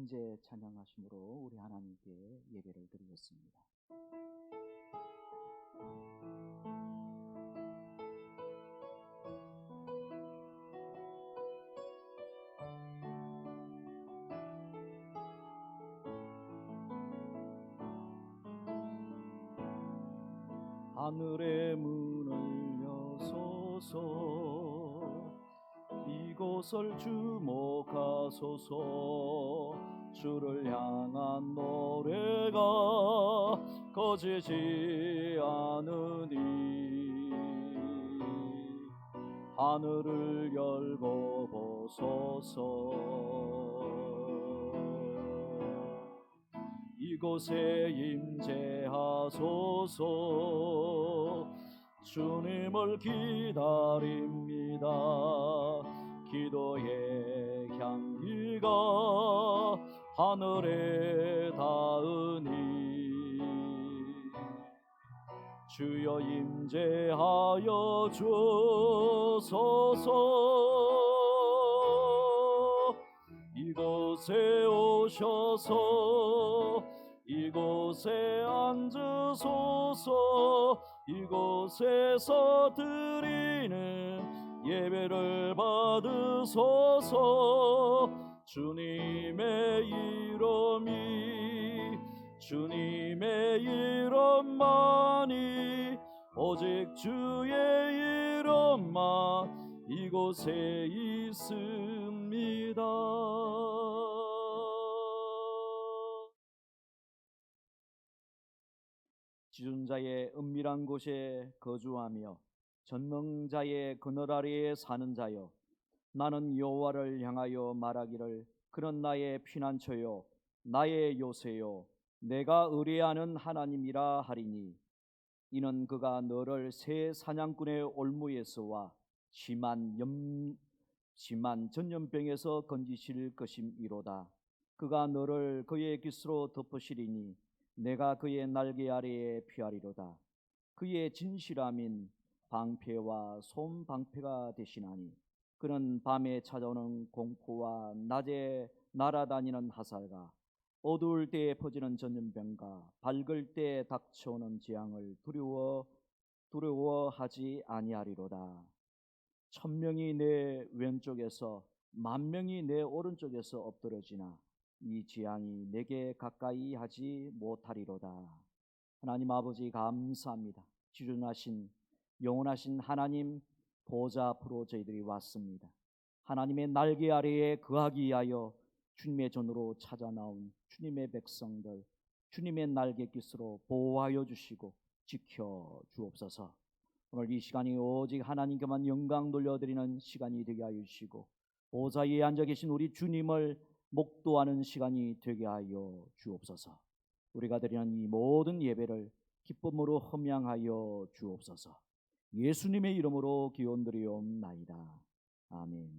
임재 찬양하심으로 우리 하나님께 예배를 드리겠습니다. 하늘의 문을 여소서, 이곳을 주목하소서. 주를 향한 노래가 거지지 않으니 하늘을 열고 보소서. 이곳에 임재하소서. 주님을 기다립니다. 기도의 향기가 하늘에 닿으니 주여 임재하여 주소서. 이곳에 오셔서 이곳에 앉으소서. 이곳에서 드리는 예배를 받으소서. 주님의 주님의 이름만이, 오직 주의 이름만 이곳에 있습니다. 지존자의 은밀한 곳에 거주하며 전능자의 그늘 아래에 사는 자여, 나는 여호와를 향하여 말하기를 그는 나의 피난처요 나의 요새요 내가 의뢰하는 하나님이라 하리니, 이는 그가 너를 새 사냥꾼의 올무에서와 심한 전염병에서 건지실 것임이로다. 그가 너를 그의 깃으로 덮으시리니 내가 그의 날개 아래에 피하리로다. 그의 진실함인 방패와 솜방패가 되시나니, 그는 밤에 찾아오는 공포와 낮에 날아다니는 화살과 어두울 때에 퍼지는 전염병과 밝을 때에 닥쳐오는 재앙을 두려워하지 아니하리로다. 1000명이 내 왼쪽에서 10,000명이 내 오른쪽에서 엎드러지나 이 재앙이 내게 가까이 하지 못하리로다. 하나님 아버지, 감사합니다. 지존하신 영원하신 하나님 보좌 앞으로 저희들이 왔습니다. 하나님의 날개 아래에 거하기 위하여 주님의 전으로 찾아 나온 주님의 백성들, 주님의 날개 깃으로 보호하여 주시고 지켜 주옵소서. 오늘 이 시간이 오직 하나님께만 영광 돌려드리는 시간이 되게 하여 주시고, 보좌 위에 앉아 계신 우리 주님을 목도하는 시간이 되게 하여 주옵소서. 우리가 드리는 이 모든 예배를 기쁨으로 흠양하여 주옵소서. 예수님의 이름으로 기원드리옵나이다. 아멘.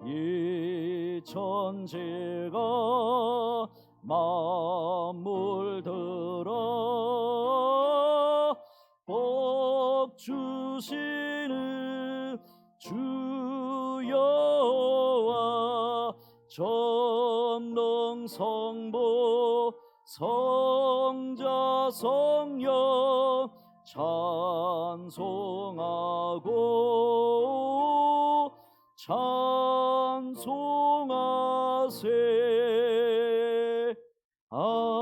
이 천지가 만물 들어 복 주시는 주 여호와, 전능 성부 성자 성령 찬송하고 찬송하세. 아멘.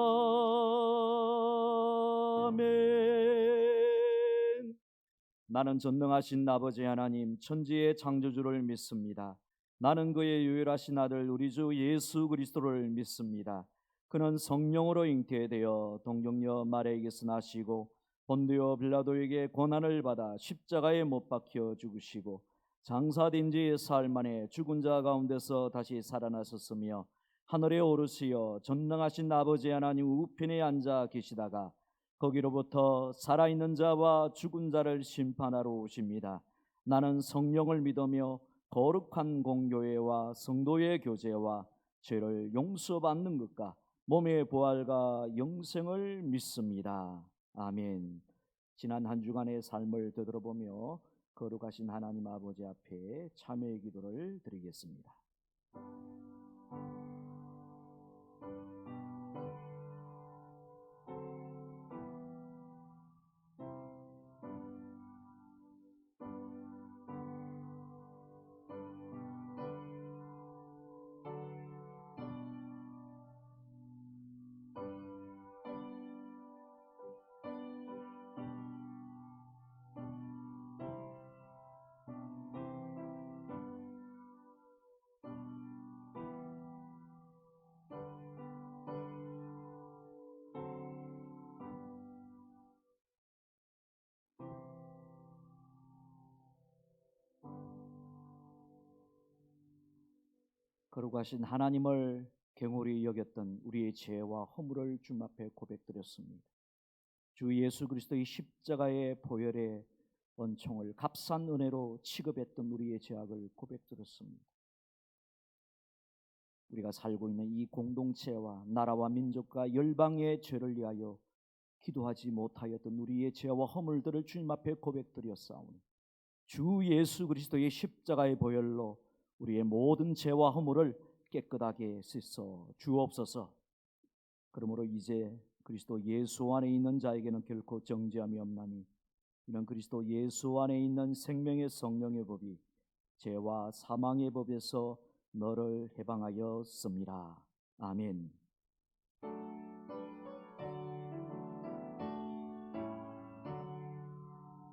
나는 전능하신 아버지 하나님, 천지의 창조주를 믿습니다. 나는 그의 유일하신 아들 우리 주 예수 그리스도를 믿습니다. 그는 성령으로 잉태되어 동정녀 마리아에게서 나시고 본디오 빌라도에게 고난을 받아 십자가에 못 박혀 죽으시고 장사된 지 사흘 만에 죽은 자 가운데서 다시 살아나셨으며 하늘에 오르시어 전능하신 아버지 하나님 우편에 앉아 계시다가 거기로부터 살아있는 자와 죽은 자를 심판하러 오십니다. 나는 성령을 믿으며 거룩한 공교회와 성도의 교제와 죄를 용서받는 것과 몸의 부활과 영생을 믿습니다. 아멘. 지난 한 주간의 삶을 되돌아보며 거룩하신 하나님 아버지 앞에 참회의 기도를 드리겠습니다. 거룩하신 하나님을 경홀히 여겼던 우리의 죄와 허물을 주님 앞에 고백드렸습니다. 주 예수 그리스도의 십자가의 보혈의 은총을 값싼 은혜로 취급했던 우리의 죄악을 고백드렸습니다. 우리가 살고 있는 이 공동체와 나라와 민족과 열방의 죄를 위하여 기도하지 못하였던 우리의 죄와 허물들을 주님 앞에 고백드렸사오니 주 예수 그리스도의 십자가의 보혈로 우리의 모든 죄와 허물을 깨끗하게 씻어 주옵소서. 그러므로 이제 그리스도 예수 안에 있는 자에게는 결코 정죄함이 없나니 이는 그리스도 예수 안에 있는 생명의 성령의 법이 죄와 사망의 법에서 너를 해방하였습니다. 아멘.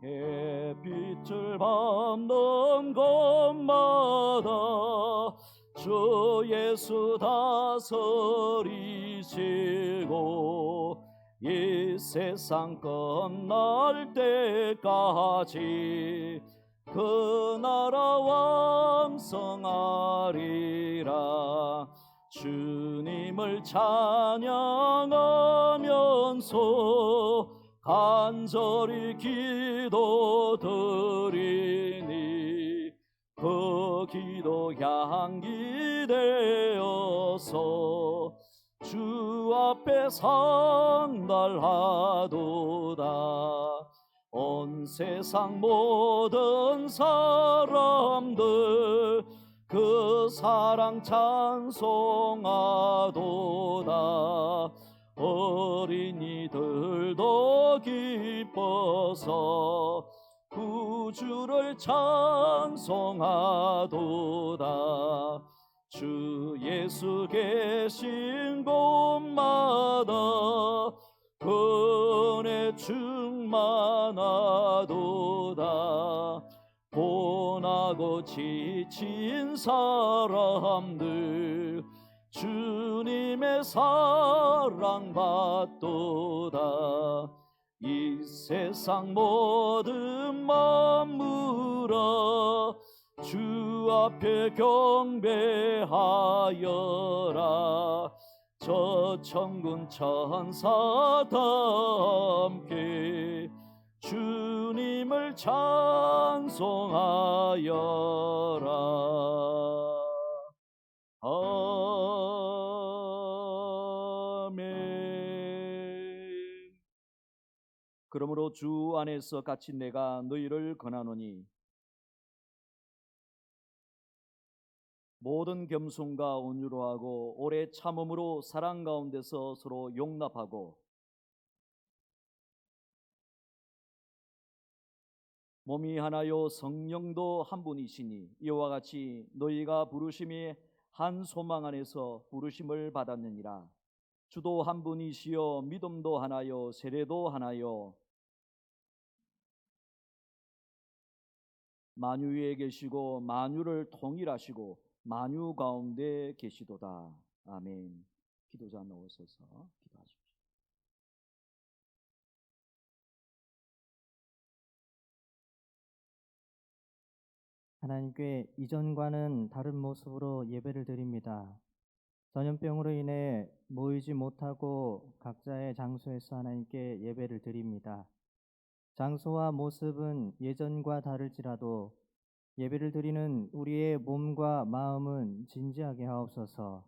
햇빛을 밟는 곳마다 주 예수 다스리시고 이 세상 끝날 때까지 그 나라 왕성하리라. 주님을 찬양하면서 간절히 기도드리니 그 기도 향기 되어서 주 앞에 상달하도다. 온 세상 모든 사람들 그 사랑 찬송하도다. 어린이들도 기뻐서 구주를 찬송하도다. 주 예수 계신 곳마다 은혜 충만하도다. 고나고 지친 사람들 주님의 사랑 받도다. 이 세상 모든 만물아 주 앞에 경배하여라. 저 천군 천사다 함께 주님을 찬송하여라. 아멘. 그러므로 주 안에서 같이 내가 너희를 권하노니 모든 겸손과 온유로 하고 오래 참음으로 사랑 가운데서 서로 용납하고 몸이 하나요 성령도 한 분이시니 이와 같이 너희가 부르심이 한 소망 안에서 부르심을 받았느니라. 주도 한 분이시요 믿음도 하나요 세례도 하나요 만유 위에 계시고 만유를 통일하시고 만유 가운데 계시도다. 아멘. 기도자 나오셔서 기도하십시오. 하나님께 이전과는 다른 모습으로 예배를 드립니다. 전염병으로 인해 모이지 못하고 각자의 장소에서 하나님께 예배를 드립니다. 장소와 모습은 예전과 다를지라도 예배를 드리는 우리의 몸과 마음은 진지하게 하옵소서.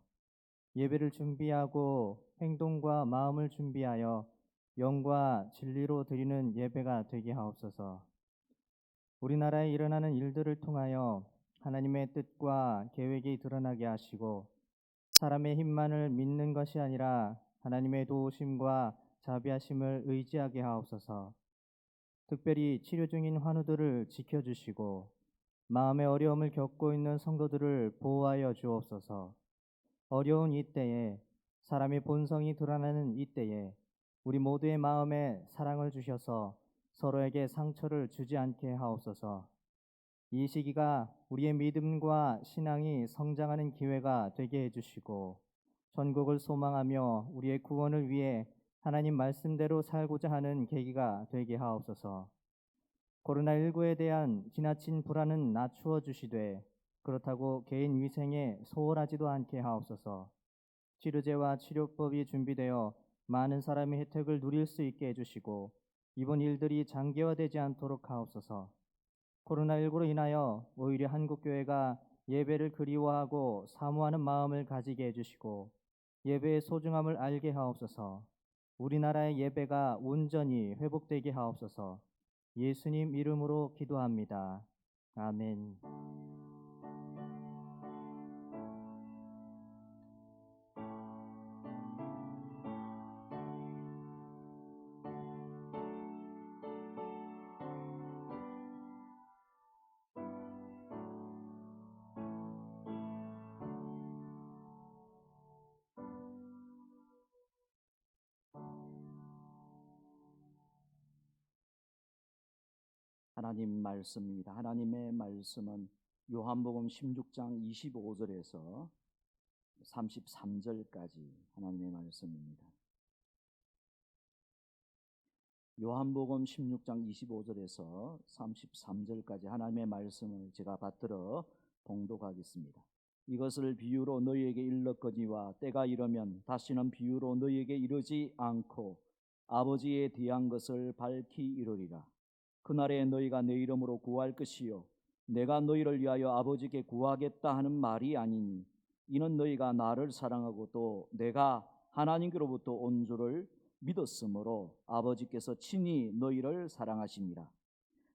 예배를 준비하고 행동과 마음을 준비하여 영과 진리로 드리는 예배가 되게 하옵소서. 우리나라에 일어나는 일들을 통하여 하나님의 뜻과 계획이 드러나게 하시고 사람의 힘만을 믿는 것이 아니라 하나님의 도우심과 자비하심을 의지하게 하옵소서. 특별히 치료 중인 환우들을 지켜주시고 마음의 어려움을 겪고 있는 성도들을 보호하여 주옵소서. 어려운 이때에 사람의 본성이 드러나는 이때에 우리 모두의 마음에 사랑을 주셔서 서로에게 상처를 주지 않게 하옵소서. 이 시기가 우리의 믿음과 신앙이 성장하는 기회가 되게 해주시고 천국을 소망하며 우리의 구원을 위해 하나님 말씀대로 살고자 하는 계기가 되게 하옵소서. 코로나19에 대한 지나친 불안은 낮추어 주시되 그렇다고 개인 위생에 소홀하지도 않게 하옵소서. 치료제와 치료법이 준비되어 많은 사람이 혜택을 누릴 수 있게 해주시고 이번 일들이 장기화되지 않도록 하옵소서. 코로나19로 인하여 오히려 한국교회가 예배를 그리워하고 사모하는 마음을 가지게 해주시고 예배의 소중함을 알게 하옵소서. 우리나라의 예배가 온전히 회복되게 하옵소서. 예수님 이름으로 기도합니다. 아멘. 하나님 말씀입니다. 하나님의 말씀은 요한복음 16장 25절에서 33절까지 하나님의 말씀입니다. 요한복음 16장 25절에서 33절까지 하나님의 말씀을 제가 받들어 봉독하겠습니다. 이것을 비유로 너희에게 일렀거니와 때가 이르면 다시는 비유로 너희에게 이르지 않고 아버지에 대한 것을 밝히 이르리라. 그날에 너희가 내 이름으로 구할 것이요 내가 너희를 위하여 아버지께 구하겠다 하는 말이 아니니 이는 너희가 나를 사랑하고 또 내가 하나님께로부터 온 줄을 믿었으므로 아버지께서 친히 너희를 사랑하심이라.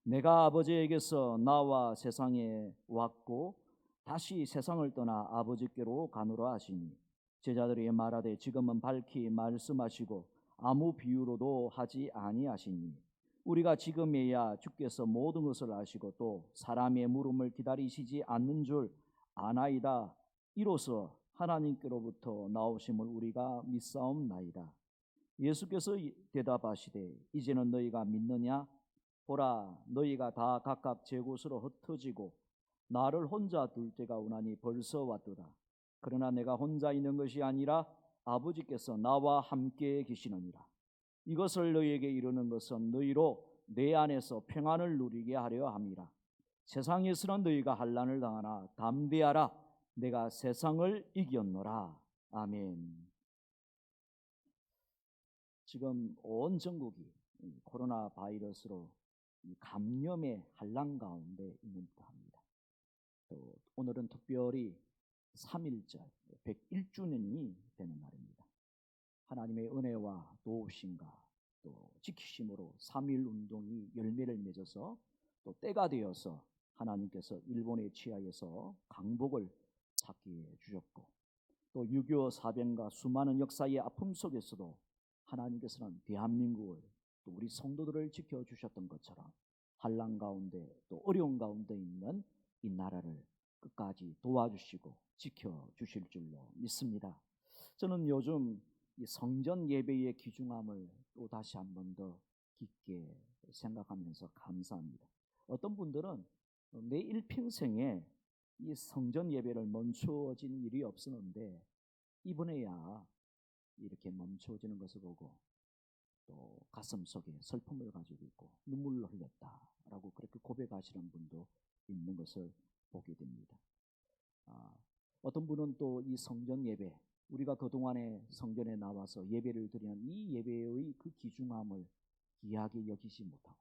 내가 아버지에게서 나와 세상에 왔고 다시 세상을 떠나 아버지께로 가노라 하시니 제자들이 말하되 지금은 밝히 말씀하시고 아무 비유로도 하지 아니하시니 우리가 지금에야 주께서 모든 것을 아시고 또 사람의 물음을 기다리시지 않는 줄 아나이다. 이로써 하나님께로부터 나오심을 우리가 믿사옵나이다. 예수께서 대답하시되 이제는 너희가 믿느냐? 보라, 너희가 다 각각 제 곳으로 흩어지고 나를 혼자 둘 때가 오나니 벌써 왔도다. 그러나 내가 혼자 있는 것이 아니라 아버지께서 나와 함께 계시느니라. 이것을 너희에게 이르는 것은 너희로 내 안에서 평안을 누리게 하려 함이라. 세상에서는 너희가 환난을 당하나 담대하라. 내가 세상을 이겼노라. 아멘. 지금 온 전국이 코로나 바이러스로 감염의 환난 가운데 있는 듯합니다. 또 오늘은 특별히 3.1절 101주년이 되는 날입니다. 하나님의 은혜와 도우심과 또 지키심으로 3.1 운동이 열매를 맺어서 또 때가 되어서 하나님께서 일본의 치하에서 강복을 찾게 주셨고 또 6.25 사변과 수많은 역사의 아픔 속에서도 하나님께서는 대한민국을 또 우리 성도들을 지켜주셨던 것처럼 환난 가운데 또 어려운 가운데 있는 이 나라를 끝까지 도와주시고 지켜주실 줄로 믿습니다. 저는 요즘 이 성전 예배의 귀중함을 또 다시 한 번 더 깊게 생각하면서 감사합니다. 어떤 분들은 내 일평생에 이 성전 예배를 멈추어진 일이 없었는데 이번에야 이렇게 멈추어지는 것을 보고 또 가슴 속에 슬픔을 가지고 있고 눈물을 흘렸다라고 그렇게 고백하시는 분도 있는 것을 보게 됩니다. 어떤 분은 또 이 성전 예배, 우리가 그동안에 성전에 나와서 예배를 드리는 이 예배의 그 귀중함을 귀하게 여기지 못하고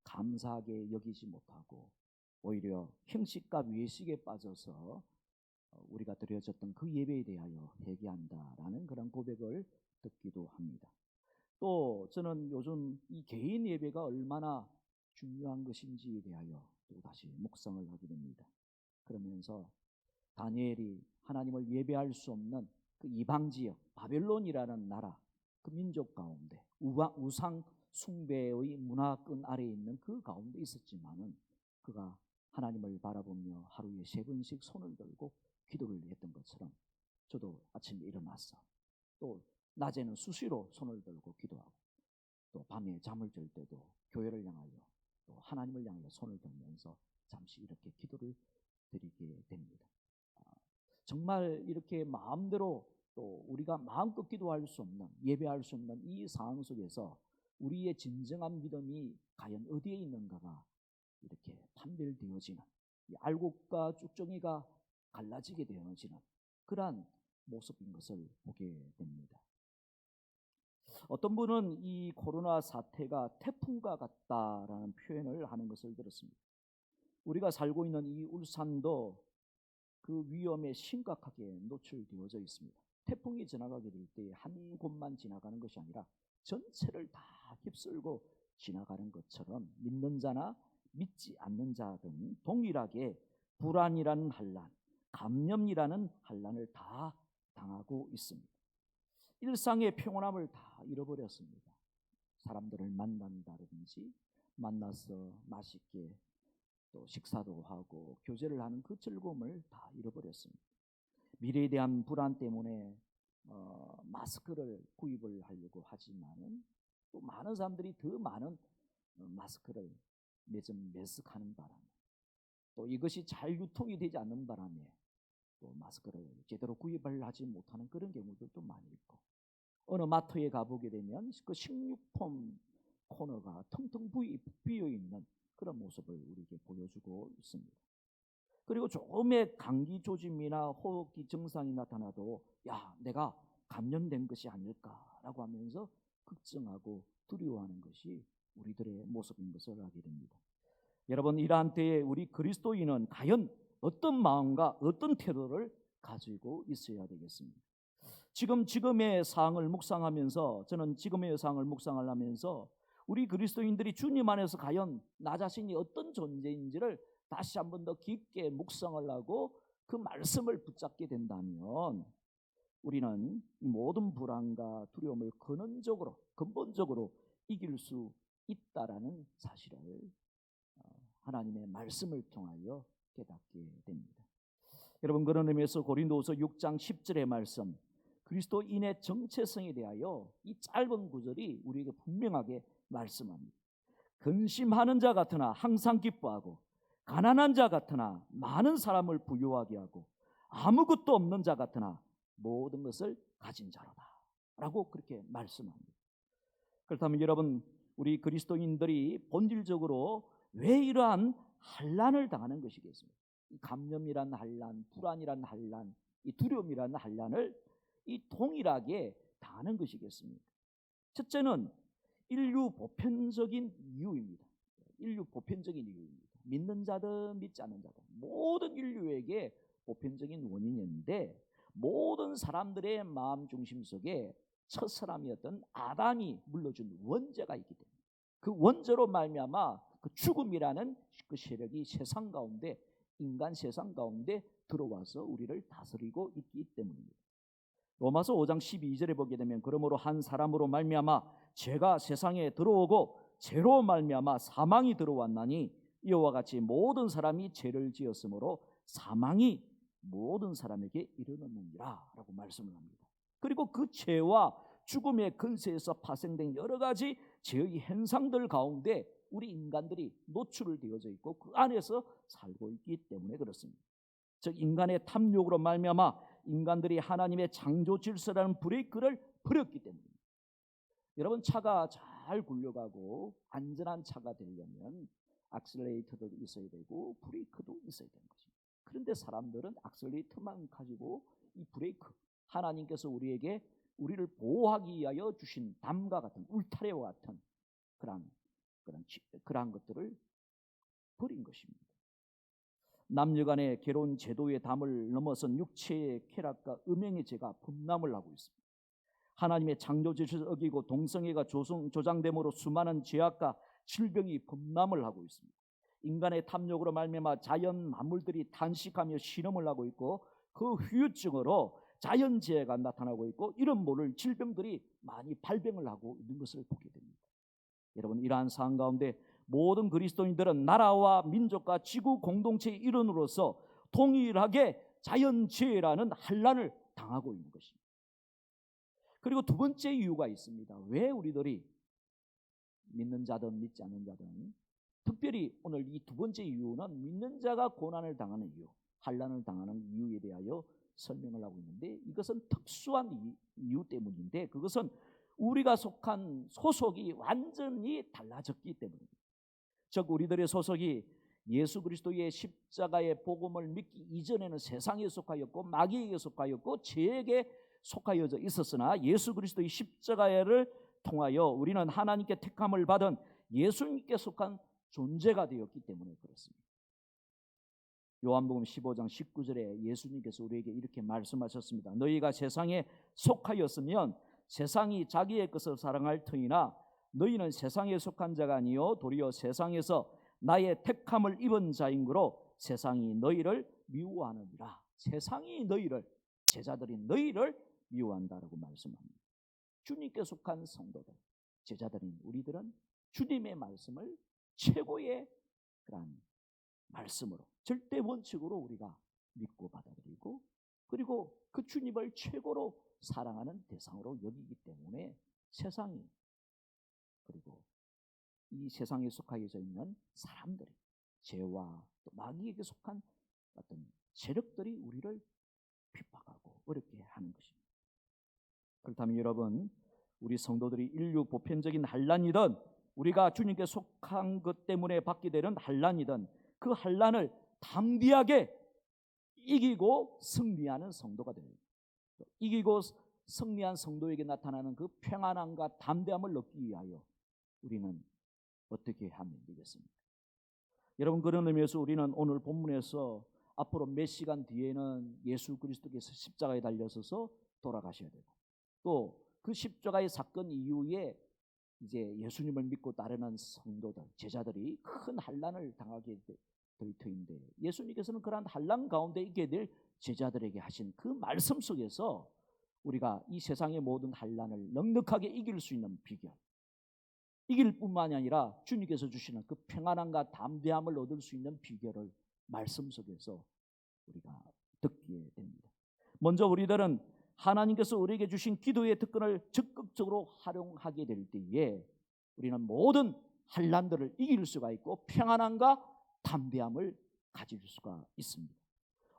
감사하게 여기지 못하고 오히려 형식과 외식에 빠져서 우리가 드려졌던 그 예배에 대하여 회개한다라는 그런 고백을 듣기도 합니다. 또 저는 요즘 이 개인 예배가 얼마나 중요한 것인지에 대하여 또 다시 묵상을 하게 됩니다. 그러면서 다니엘이 하나님을 예배할 수 없는 그 이방 지역 바벨론이라는 나라, 그 민족 가운데 우상 숭배의 문화권 아래에 있는 그 가운데 있었지만은 그가 하나님을 바라보며 하루에 3번씩 손을 들고 기도를 했던 것처럼 저도 아침에 일어나서 또 낮에는 수시로 손을 들고 기도하고 또 밤에 잠을 들 때도 교회를 향하여 또 하나님을 향하여 손을 들면서 잠시 이렇게 기도를 드리게 됩니다. 정말 이렇게 마음대로 또 우리가 마음껏 기도할 수 없는, 예배할 수 없는 이 상황 속에서 우리의 진정한 믿음이 과연 어디에 있는가가 이렇게 판별되어지는, 이 알곡과 쭉정이가 갈라지게 되어지는 그러한 모습인 것을 보게 됩니다. 어떤 분은 이 코로나 사태가 태풍과 같다라는 표현을 하는 것을 들었습니다. 우리가 살고 있는 이 울산도 그 위험에 심각하게 노출되어져 있습니다. 태풍이 지나가게 될 때 한 곳만 지나가는 것이 아니라 전체를 다 휩쓸고 지나가는 것처럼 믿는 자나 믿지 않는 자 등 동일하게 불안이라는 환난, 감염이라는 환난을 다 당하고 있습니다. 일상의 평온함을 다 잃어버렸습니다. 사람들을 만난다든지 만나서 맛있게 또 식사도 하고 교제를 하는 그 즐거움을 다 잃어버렸습니다. 미래에 대한 불안 때문에 마스크를 구입을 하려고 하지만은 또 많은 사람들이 더 많은 마스크를 매습하는 바람에 또 이것이 잘 유통이 되지 않는 바람에 또 마스크를 제대로 구입을 하지 못하는 그런 경우들도 많이 있고, 어느 마트에 가보게 되면 그 식료품 코너가 텅텅 비어 있는 그런 모습을 우리에게 보여주고 있습니다. 그리고 조금의 감기 조짐이나 호흡기 증상이 나타나도 내가 감염된 것이 아닐까라고 하면서 걱정하고 두려워하는 것이 우리들의 모습인 것을 알게 됩니다. 여러분, 이러한 때에 우리 그리스도인은 과연 어떤 마음과 어떤 태도를 가지고 있어야 되겠습니까? 지금의 상황을 묵상하면서, 저는 지금의 상황을 묵상을 하면서 우리 그리스도인들이 주님 안에서 과연 나 자신이 어떤 존재인지를 다시 한 번 더 깊게 묵상을 하고 그 말씀을 붙잡게 된다면 우리는 이 모든 불안과 두려움을 근본적으로 이길 수 있다라는 사실을 하나님의 말씀을 통하여 깨닫게 됩니다. 여러분, 그런 의미에서 고린도후서 6장 10절의 말씀, 그리스도인의 정체성에 대하여 이 짧은 구절이 우리에게 분명하게 말씀합니다. 근심하는 자 같으나 항상 기뻐하고, 가난한 자 같으나 많은 사람을 부유하게 하고, 아무것도 없는 자 같으나 모든 것을 가진 자로다 라고 그렇게 말씀합니다. 그렇다면 여러분, 우리 그리스도인들이 본질적으로 왜 이러한 환난을 당하는 것이겠습니까? 이 감염이란 환난, 불안이란 환난, 이 두려움이란 환난을 이 동일하게 당하는 것이겠습니까? 첫째는 인류 보편적인 이유입니다. 인류 보편적인 이유입니다. 믿는 자든 믿지 않는 자든 모든 인류에게 보편적인 원인인데, 모든 사람들의 마음 중심 속에 첫 사람이었던 아담이 물려준 원죄가 있기 때문에 그 원죄로 말미암아 그 죽음이라는 그 세력이 세상 가운데, 인간 세상 가운데 들어와서 우리를 다스리고 있기 때문입니다. 로마서 5장 12절에 보게 되면, 그러므로 한 사람으로 말미암아 죄가 세상에 들어오고 죄로 말미암아 사망이 들어왔나니 이와 같이 모든 사람이 죄를 지었으므로 사망이 모든 사람에게 이르렀느니라 라고 말씀을 합니다. 그리고 그 죄와 죽음의 근세에서 파생된 여러 가지 죄의 현상들 가운데 우리 인간들이 노출을 되어져 있고 그 안에서 살고 있기 때문에 그렇습니다. 즉, 인간의 탐욕으로 말미암아 인간들이 하나님의 창조 질서라는 브레이크를 버렸기 때문입니다. 여러분, 차가 잘 굴러가고 안전한 차가 되려면 악셀레이터도 있어야 되고 브레이크도 있어야 되는 것입니다. 그런데 사람들은 악셀레이터만 가지고 이 브레이크, 하나님께서 우리를 보호하기 위하여 주신 담과 같은, 울타리와 같은 그러한 것들을 버린 것입니다. 남녀간의 결혼 제도의 담을 넘어선 육체의 쾌락과 음행의 죄가 범람을 하고 있습니다. 하나님의 창조 질서를 어기고 동성애가 조장됨으로 수많은 죄악과 질병이 범람을 하고 있습니다. 인간의 탐욕으로 말미암아 자연 만물들이 탄식하며 실험을 하고 있고 그 후유증으로 자연재해가 나타나고 있고 이런 모를 질병들이 많이 발병을 하고 있는 것을 보게 됩니다. 여러분, 이러한 상황 가운데 모든 그리스도인들은 나라와 민족과 지구 공동체의 일원으로서 동일하게 자연재해라는 환난을 당하고 있는 것입니다. 그리고 두 번째 이유가 있습니다. 왜 우리들이 믿는 자든 믿지 않는 자든, 특별히 오늘 이 두 번째 이유는 믿는 자가 고난을 당하는 이유, 환난을 당하는 이유에 대하여 설명을 하고 있는데, 이것은 특수한 이유 때문인데, 그것은 우리가 속한 소속이 완전히 달라졌기 때문입니다. 즉 우리들의 소속이 예수 그리스도의 십자가의 복음을 믿기 이전에는 세상에 속하였고 마귀에게 속하였고 죄에게 속하여져 있었으나, 예수 그리스도의 십자가를 통하여 우리는 하나님께 택함을 받은 예수님께 속한 존재가 되었기 때문에 그렇습니다. 요한복음 15장 19절에 예수님께서 우리에게 이렇게 말씀하셨습니다. 너희가 세상에 속하였으면 세상이 자기의 것을 사랑할 터이나 너희는 세상에 속한 자가 아니요 도리어 세상에서 나의 택함을 입은 자인고로 세상이 너희를 미워하느니라. 세상이 너희를, 제자들인 너희를 미워한다라고 말씀합니다. 주님께 속한 성도들, 제자들인 우리들은 주님의 말씀을 최고의 그런 말씀으로, 절대 원칙으로 우리가 믿고 받아들이고, 그리고 그 주님을 최고로 사랑하는 대상으로 여기기 때문에 세상이, 그리고 이 세상에 속하여져 있는 사람들이, 죄와 또 마귀에게 속한 어떤 세력들이 우리를 핍박하고 어렵게 하는 것입니다. 그렇다면 여러분, 우리 성도들이 인류 보편적인 환난이든 우리가 주님께 속한 것 때문에 받게 되는 환난이든 그 환난을 담대하게 이기고 승리하는 성도가 됩니다. 이기고 승리한 성도에게 나타나는 그 평안함과 담대함을 얻기 위하여 우리는 어떻게 하면 되겠습니까? 여러분, 그런 의미에서 우리는 오늘 본문에서 앞으로 몇 시간 뒤에는 예수 그리스도께서 십자가에 달려서서 돌아가셔야 되고, 또 그 십자가의 사건 이후에 이제 예수님을 믿고 따르는 성도들, 제자들이 큰 환난을 당하게 될 터인데, 예수님께서는 그러한 환난 가운데 있게 될 제자들에게 하신 그 말씀 속에서 우리가 이 세상의 모든 환난을 넉넉하게 이길 수 있는 비결, 이길 뿐만이 아니라 주님께서 주시는 그 평안함과 담대함을 얻을 수 있는 비결을 말씀 속에서 우리가 듣게 됩니다. 먼저 우리들은 하나님께서 우리에게 주신 기도의 특권을 적극적으로 활용하게 될 때에 우리는 모든 환난들을 이길 수가 있고 평안함과 담대함을 가질 수가 있습니다.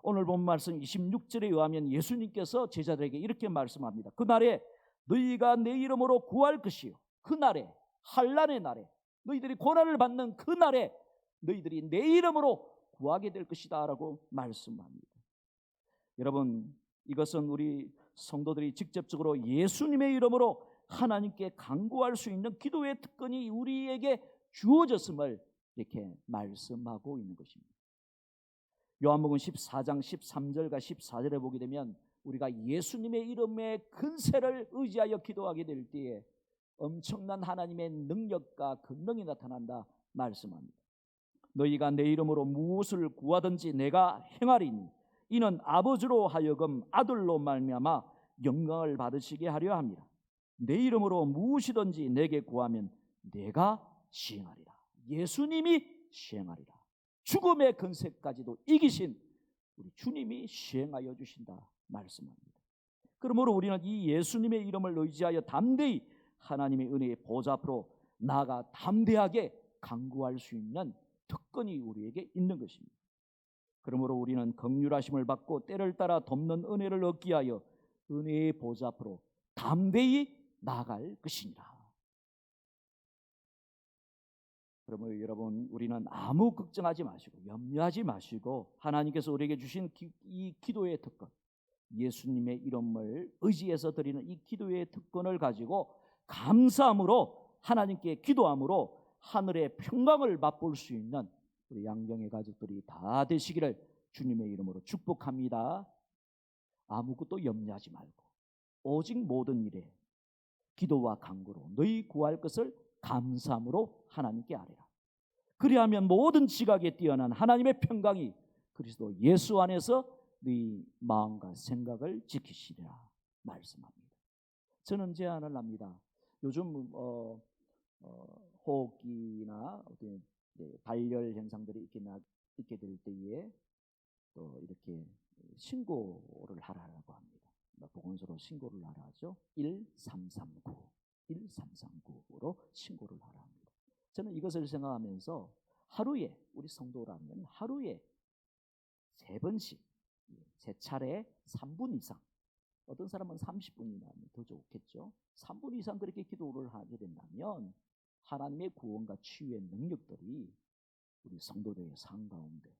오늘 본 말씀 26절에 의하면 예수님께서 제자들에게 이렇게 말씀합니다. 그날에 너희가 내 이름으로 구할 것이요, 그날에, 환난의 날에, 너희들이 고난을 받는 그날에 너희들이 내 이름으로 구하게 될 것이다 라고 말씀합니다. 여러분, 이것은 우리 성도들이 직접적으로 예수님의 이름으로 하나님께 간구할 수 있는 기도의 특권이 우리에게 주어졌음을 이렇게 말씀하고 있는 것입니다. 요한복음 14장 13절과 14절에 보게 되면 우리가 예수님의 이름의 근세를 의지하여 기도하게 될 때에 엄청난 하나님의 능력과 권능이 나타난다 말씀합니다. 너희가 내 이름으로 무엇을 구하든지 내가 행하리니 이는 아버지로 하여금 아들로 말미암아 영광을 받으시게 하려 함이라. 내 이름으로 무엇이든지 내게 구하면 내가 시행하리라. 예수님이 시행하리라. 죽음의 근세까지도 이기신 우리 주님이 시행하여 주신다 말씀합니다. 그러므로 우리는 이 예수님의 이름을 의지하여 담대히 하나님의 은혜의 보좌 앞으로 나아가 담대하게 간구할 수 있는 특권이 우리에게 있는 것입니다. 그러므로 우리는 긍휼하심을 받고 때를 따라 돕는 은혜를 얻기 위하여 은혜의 보좌 앞으로 담대히 나아갈 것이니라. 그러므로 여러분, 우리는 아무 걱정하지 마시고 염려하지 마시고 하나님께서 우리에게 주신 이 기도의 특권, 예수님의 이름을 의지해서 드리는 이 기도의 특권을 가지고 감사함으로 하나님께 기도함으로 하늘의 평강을 맛볼 수 있는 우리 양경의 가족들이 다 되시기를 주님의 이름으로 축복합니다. 아무것도 염려하지 말고 오직 모든 일에 기도와 간구로 너희 구할 것을 감사함으로 하나님께 아뢰라. 그리하면 모든 지각에 뛰어난 하나님의 평강이 그리스도 예수 안에서 너희 마음과 생각을 지키시리라 말씀합니다. 저는 제안을 합니다. 요즘 호흡기나 어떤 발열 현상들이 있게 될 때에 또 이렇게 신고를 하라고 합니다. 보건소로 신고를 하라 하죠. 1339로 신고를 하라 합니다. 저는 이것을 생각하면서 하루에 우리 성도라면 하루에 3번씩 3차례 3분 이상, 어떤 사람은 30분이나 더 좋겠죠. 3분 이상 그렇게 기도를 하게 된다면 하나님의 구원과 치유의 능력들이 우리 성도들의 삶 가운데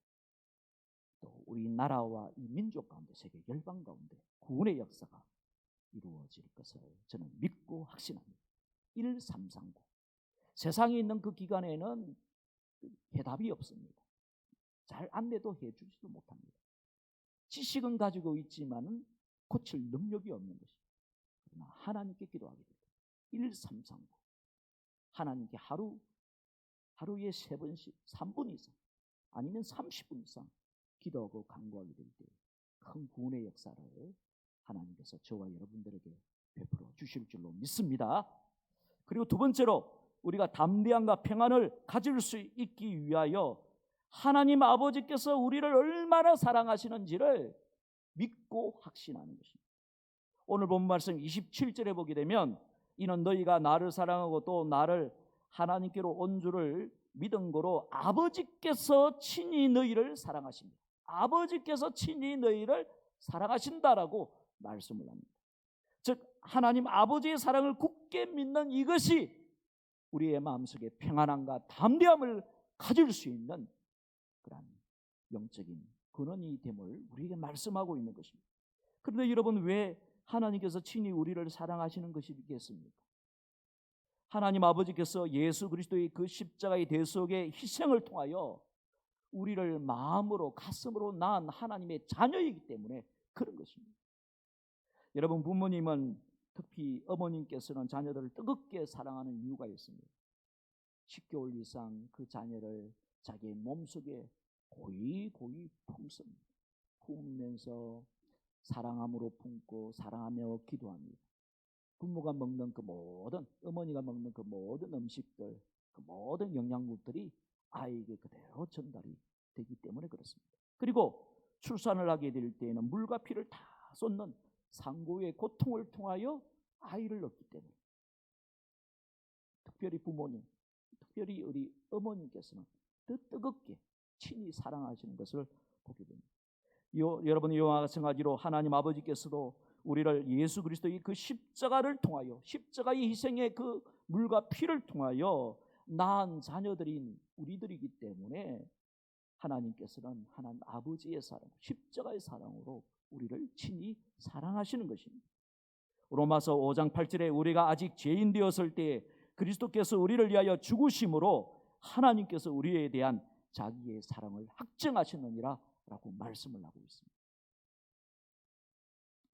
또 우리 나라와 이 민족 가운데 세계 열방 가운데 구원의 역사가 이루어질 것을 저는 믿고 확신합니다. 1339. 세상에 있는 그 기간에는 해답이 없습니다. 잘 안내도 해주지도 못합니다. 지식은 가지고 있지만은 고칠 능력이 없는 것입니다. 그러나 하나님께 기도하게 됩니다. 1339. 하나님께 하루에 3번씩 3분 이상 아니면 30분 이상 기도하고 간구하게 될 때 큰 구원의 역사를 하나님께서 저와 여러분들에게 베풀어 주실 줄로 믿습니다. 그리고 두 번째로 우리가 담대함과 평안을 가질 수 있기 위하여 하나님 아버지께서 우리를 얼마나 사랑하시는지를 믿고 확신하는 것입니다. 오늘 본 말씀 27절에 보게 되면 이는 너희가 나를 사랑하고 또 나를 하나님께로 온 줄을 믿은 거로 아버지께서 친히 너희를 사랑하십니다. 아버지께서 친히 너희를 사랑하신다라고 말씀을 합니다. 즉 하나님 아버지의 사랑을 굳게 믿는 이것이 우리의 마음속에 평안함과 담대함을 가질 수 있는 그런 영적인 근원이 됨을 우리에게 말씀하고 있는 것입니다. 그런데 여러분, 왜 하나님께서 친히 우리를 사랑하시는 것이겠습니까? 하나님 아버지께서 예수 그리스도의 그 십자가의 대속의 희생을 통하여 우리를 마음으로 가슴으로 낳은 하나님의 자녀이기 때문에 그런 것입니다. 여러분, 부모님은 특히 어머님께서는 자녀들을 뜨겁게 사랑하는 이유가 있습니다. 10개월 이상 그 자녀를 자기의 몸속에 고이 품으면서 사랑함으로 품고 사랑하며 기도합니다. 부모가 먹는 그 모든, 어머니가 먹는 그 모든 음식들, 그 모든 영양분들이 아이에게 그대로 전달이 되기 때문에 그렇습니다. 그리고 출산을 하게 될 때에는 물과 피를 다 쏟는 상고의 고통을 통하여 아이를 얻기 때문에 특별히 부모님, 특별히 우리 어머님께서는 더 뜨겁게 친히 사랑하시는 것을 보게 됩니다. 여러분, 이와 마찬가지로 하나님 아버지께서도 우리를 예수 그리스도의 그 십자가를 통하여, 십자가의 희생의 그 물과 피를 통하여 낳은 자녀들인 우리들이기 때문에 하나님께서는 하나님 아버지의 사랑, 십자가의 사랑으로 우리를 친히 사랑하시는 것입니다. 로마서 5장 8절에 우리가 아직 죄인 되었을 때 그리스도께서 우리를 위하여 죽으심으로 하나님께서 우리에 대한 자기의 사랑을 확증하셨느니라 라고 말씀을 하고 있습니다.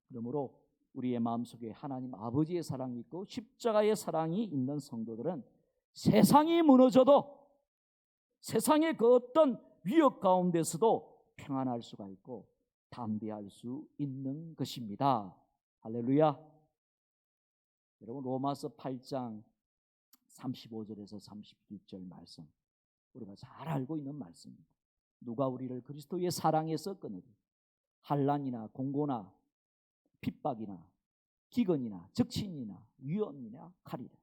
그러므로 우리의 마음속에 하나님 아버지의 사랑이 있고 십자가의 사랑이 있는 성도들은 세상이 무너져도 세상의 그 어떤 위협 가운데서도 평안할 수가 있고 담대할 수 있는 것입니다. 할렐루야. 여러분, 로마서 8장 35절에서 36절 말씀, 우리가 잘 알고 있는 말씀입니다. 누가 우리를 그리스도의 사랑에서 끊으리? 환난이나 공고나 핍박이나 기근이나 적신이나 위험이나 칼이라.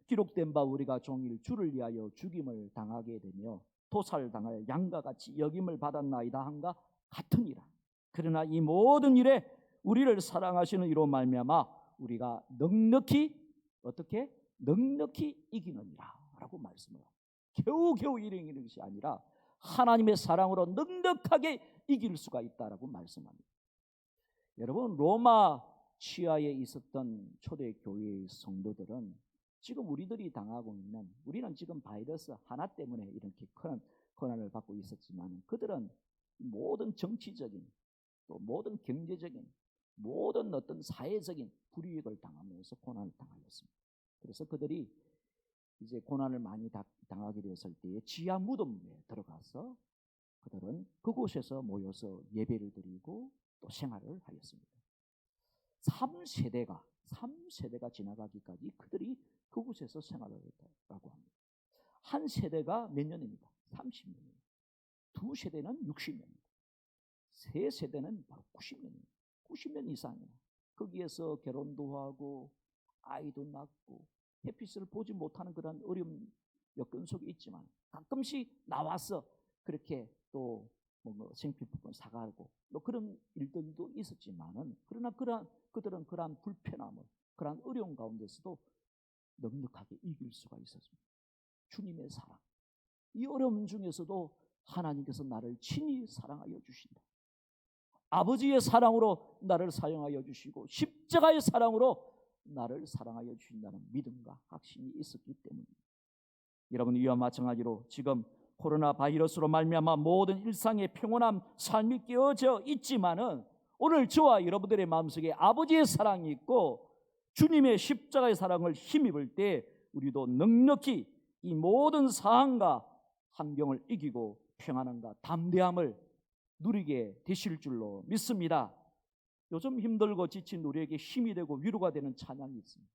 기록된 바 우리가 종일 주를 위하여 죽임을 당하게 되며 도살당할 양과 같이 여김을 받았나이다 한가 같으니라. 그러나 이 모든 일에 우리를 사랑하시는 이로 말미암아 우리가 넉넉히 어떻게? 넉넉히 이기느니라 라고 말씀을 합니다. 겨우겨우 이기는 것이 아니라 하나님의 사랑으로 넉넉하게 이길 수가 있다라고 말씀합니다. 여러분, 로마 치하에 있었던 초대 교회의 성도들은 지금 우리들이 당하고 있는, 우리는 지금 바이러스 하나 때문에 이렇게 큰 고난을 받고 있었지만 그들은 모든 정치적인 또 모든 경제적인 모든 어떤 사회적인 불이익을 당하면서 고난을 당하였습니다. 그래서 그들이 이제 고난을 많이 당하게 되었을 때에 지하 무덤에 들어가서 그들은 그곳에서 모여서 예배를 드리고 또 생활을 하였습니다. 3세대가 지나가기까지 그들이 그곳에서 생활을 했다고 합니다. 한 세대가 몇 년입니까? 30년입니다. 두 세대는 60년입니다. 세 세대는 바로 90년입니다. 90년 이상이나 거기에서 결혼도 하고 아이도 낳고 햇빛을 보지 못하는 그런 어려운 여건 속에 있지만 가끔씩 나와서 그렇게 또 뭐 생필품 사가고 또 그런 일들도 있었지만은 그러나 그들은 그러한 불편함을 그러한 어려운 가운데서도 넉넉하게 이길 수가 있었습니다. 주님의 사랑, 이 어려움 중에서도 하나님께서 나를 친히 사랑하여 주신다. 아버지의 사랑으로 나를 사용하여 주시고 십자가의 사랑으로 나를 사랑하여 주신다는 믿음과 확신이 있었기 때문입니다. 여러분, 이와 마찬가지로 지금 코로나 바이러스로 말미암아 모든 일상의 평온한 삶이 깨어져 있지만은 오늘 저와 여러분들의 마음속에 아버지의 사랑이 있고 주님의 십자가의 사랑을 힘입을 때 우리도 넉넉히 이 모든 상황과 환경을 이기고 평안함과 담대함을 누리게 되실 줄로 믿습니다. 요즘 힘들고 지친 우리에게 힘이 되고 위로가 되는 찬양이 있습니다.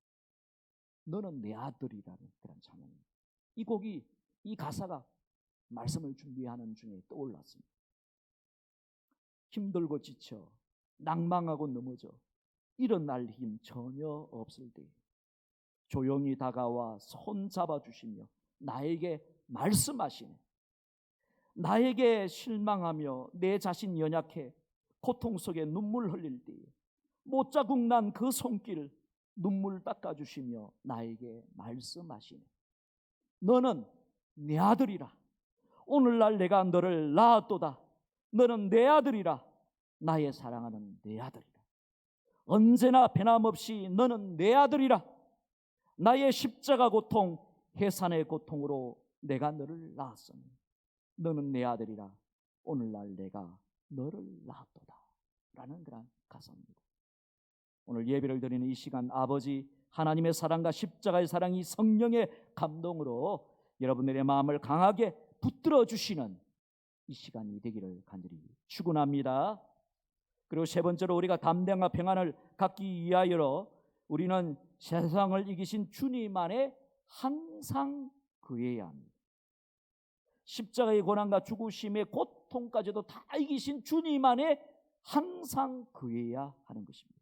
너는 내 아들이라는 그런 찬양입니다. 이 곡이, 이 가사가 말씀을 준비하는 중에 떠올랐습니다. 힘들고 지쳐 낭망하고 넘어져 일어날 힘 전혀 없을 때 조용히 다가와 손 잡아주시며 나에게 말씀하시네. 나에게 실망하며 내 자신 연약해 고통 속에 눈물 흘릴 때에 못자국 난 그 손길 눈물 닦아주시며 나에게 말씀하시네. 너는 내 아들이라. 오늘날 내가 너를 낳았도다. 너는 내 아들이라. 나의 사랑하는 내 아들이라. 언제나 변함없이 너는 내 아들이라. 나의 십자가 고통, 해산의 고통으로 내가 너를 낳았으니 너는 내 아들이라. 오늘날 내가 너를 낳았도다. 라는 그런 가사입니다. 오늘 예배를 드리는 이 시간 아버지 하나님의 사랑과 십자가의 사랑이 성령의 감동으로 여러분들의 마음을 강하게 붙들어 주시는 이 시간이 되기를 간절히 축원합니다. 그리고 세 번째로 우리가 담대함과 평안을 갖기 위하여 우리는 세상을 이기신 주님 안에 항상 거해야 합니다. 십자가의 고난과 죽으심의 고통까지도 다 이기신 주님 안에 항상 거해야 하는 것입니다.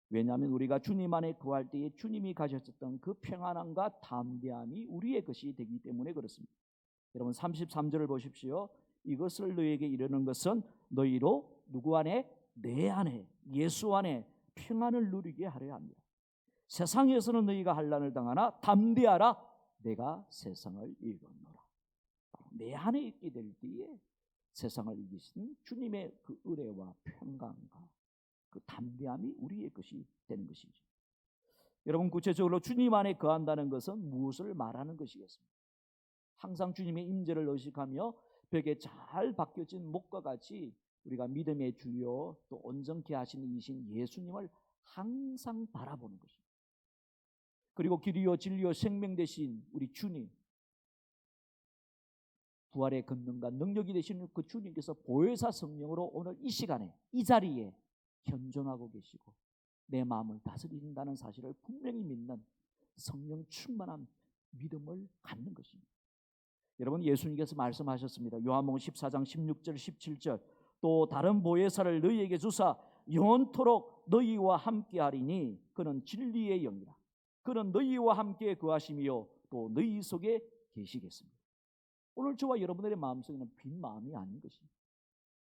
왜냐하면 우리가 주님 안에 거할 때에 주님이 가졌었던 그 평안함과 담대함이 우리의 것이 되기 때문에 그렇습니다. 여러분 33절을 보십시오. 이것을 너희에게 이르는 것은 너희로 누구 안에? 내 안에, 예수 안에 평안을 누리게 하려 합니다. 세상에서는 너희가 환난을 당하나 담대하라. 내가 세상을 이겼노라. 내 안에 있게 될 때에 세상을 이기신 주님의 그 은혜와 평강과 그 담대함이 우리의 것이 되는 것이죠. 여러분 구체적으로 주님 안에 거한다는 것은 무엇을 말하는 것이겠습니까? 항상 주님의 임재를 의식하며 벽에 잘 박혀진 목과 같이 우리가 믿음의 주요 또 온전케 하시는 이신 예수님을 항상 바라보는 것입니다. 그리고 길이요 진리요 생명 되신 우리 주님, 부활의 권능과 능력이 되시는 그 주님께서 보혜사 성령으로 오늘 이 시간에 이 자리에 현존하고 계시고 내 마음을 다스린다는 사실을 분명히 믿는 성령 충만한 믿음을 갖는 것입니다. 여러분 예수님께서 말씀하셨습니다. 요한복음 14장 16절 17절 또 다른 보혜사를 너희에게 주사 영원토록 너희와 함께하리니 그는 진리의 영이라. 그는 너희와 함께 거하시며 또 너희 속에 계시겠습니다. 오늘 저와 여러분들의 마음속에는 빈 마음이 아닌 것입니다.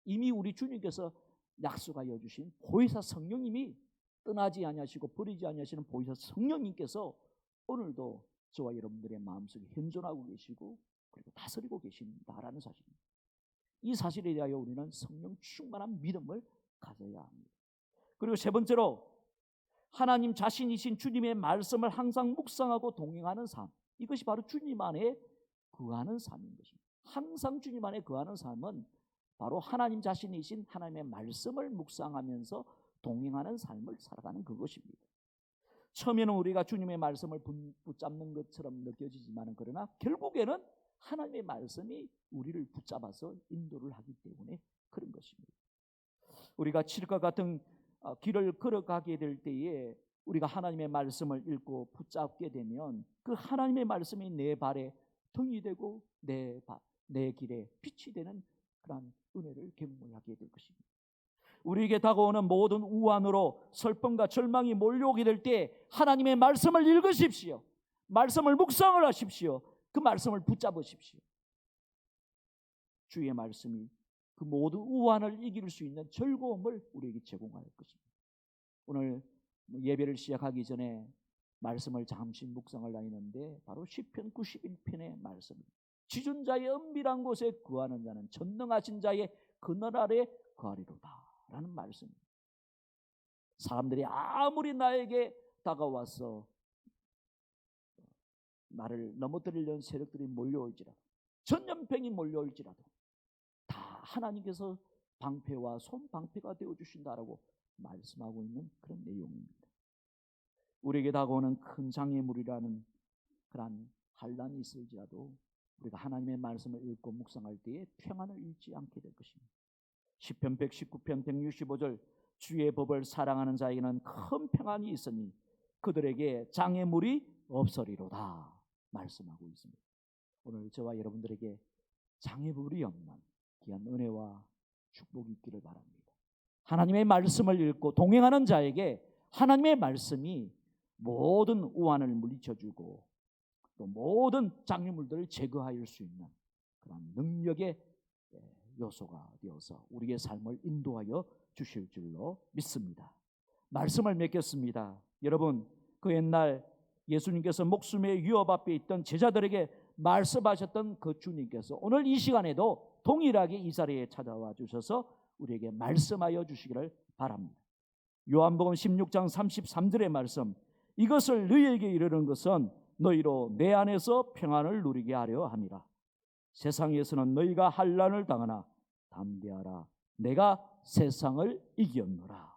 이미 우리 주님께서 약속하여 주신 보혜사 성령님이 떠나지 아니하시고 버리지 아니하시는 보혜사 성령님께서 오늘도 저와 여러분들의 마음속에 현존하고 계시고 그리고 다스리고 계신다라는 사실입니다. 이 사실에 대하여 우리는 성령 충만한 믿음을 가져야 합니다. 그리고 세 번째로 하나님 자신이신 주님의 말씀을 항상 묵상하고 동행하는 삶, 이것이 바로 주님 안에 거하는 삶인 것입니다. 항상 주님 안에 거하는 삶은 바로 하나님 자신이신 하나님의 말씀을 묵상하면서 동행하는 삶을 살아가는 그것입니다. 처음에는 우리가 주님의 말씀을 붙잡는 것처럼 느껴지지만 그러나 결국에는 하나님의 말씀이 우리를 붙잡아서 인도를 하기 때문에 그런 것입니다. 우리가 칠과 같은 길을 걸어가게 될 때에 우리가 하나님의 말씀을 읽고 붙잡게 되면 그 하나님의 말씀이 내 발에 등이 되고 내 길에 빛이 되는 그런 은혜를 경험하게 될 것입니다. 우리에게 다가오는 모든 우환으로 슬픔과 절망이 몰려오게 될 때 하나님의 말씀을 읽으십시오. 말씀을 묵상을 하십시오. 그 말씀을 붙잡으십시오. 주의 말씀이 그 모든 우환을 이길 수 있는 즐거움을 우리에게 제공할 것입니다. 오늘 예배를 시작하기 전에 말씀을 잠시 묵상을 하였는데 바로 시편 91편의 말씀입니다. 지존자의 은밀한 곳에 구하는 자는 전능하신 자의 그늘 아래 거하리로다 라는 말씀입니다. 사람들이 아무리 나에게 다가와서 나를 넘어뜨리려는 세력들이 몰려올지라도, 전염병이 몰려올지라도 다 하나님께서 방패와 손방패가 되어주신다라고 말씀하고 있는 그런 내용입니다. 우리에게 다가오는 큰 장애물이라는 그런 환난이 있을지라도 우리가 하나님의 말씀을 읽고 묵상할 때에 평안을 잃지 않게 될 것입니다. 시편 119편 165절 주의 법을 사랑하는 자에게는 큰 평안이 있으니 그들에게 장애물이 없으리로다 말씀하고 있습니다. 오늘 저와 여러분들에게 장애물이 없는 귀한 은혜와 축복이 있기를 바랍니다. 하나님의 말씀을 읽고 동행하는 자에게 하나님의 말씀이 모든 우환을 물리쳐주고 또 모든 장애물들을 제거할 수 있는 그런 능력의 요소가 되어서 우리의 삶을 인도하여 주실 줄로 믿습니다. 말씀을 맺겠습니다. 여러분, 그 옛날 예수님께서 목숨의 위협 앞에 있던 제자들에게 말씀하셨던 그 주님께서 오늘 이 시간에도 동일하게 이 자리에 찾아와 주셔서 우리에게 말씀하여 주시기를 바랍니다. 요한복음 16장 33절의 말씀, 이것을 너희에게 이르는 것은 너희로 내 안에서 평안을 누리게 하려 함이라. 세상에서는 너희가 환난을 당하나 담대하라. 내가 세상을 이겼노라.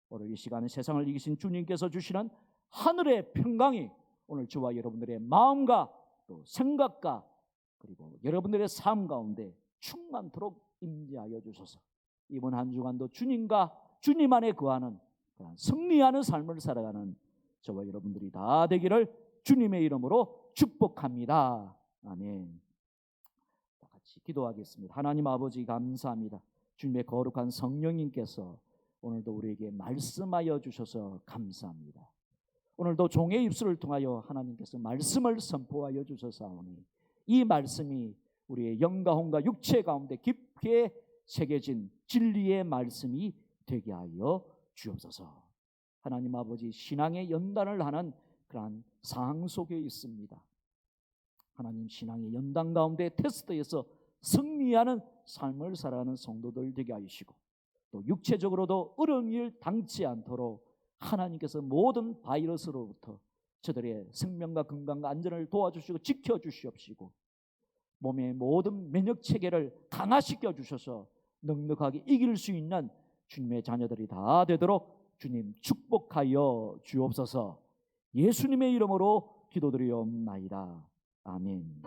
오늘 이 시간에 세상을 이기신 주님께서 주시는 하늘의 평강이 오늘 저와 여러분들의 마음과 또 생각과 그리고 여러분들의 삶 가운데 충만토록 임재하여 주소서. 이번 한 주간도 주님과 주님 안에 거하는 승리하는 삶을 살아가는 저와 여러분들이 다 되기를 주님의 이름으로 축복합니다. 아멘. 다 같이 기도하겠습니다. 하나님 아버지 감사합니다. 주님의 거룩한 성령님께서 오늘도 우리에게 말씀하여 주셔서 감사합니다. 오늘도 종의 입술을 통하여 하나님께서 말씀을 선포하여 주셔서오니 이 말씀이 우리의 영과 혼과 육체 가운데 깊게 새겨진 진리의 말씀이 되게 하여 주옵소서. 하나님 아버지, 신앙의 연단을 하는 그러한 상황 속에 있습니다. 하나님, 신앙의 연단 가운데 테스트에서 승리하는 삶을 살아가는 성도들 되게 하시고 또 육체적으로도 어려운 일 당치 않도록 하나님께서 모든 바이러스로부터 저들의 생명과 건강과 안전을 도와주시고 지켜주시옵시고 몸의 모든 면역체계를 강화시켜 주셔서 넉넉하게 이길 수 있는 주님의 자녀들이 다 되도록 주님 축복하여 주옵소서. 예수님의 이름으로 기도드리옵나이다. 아멘.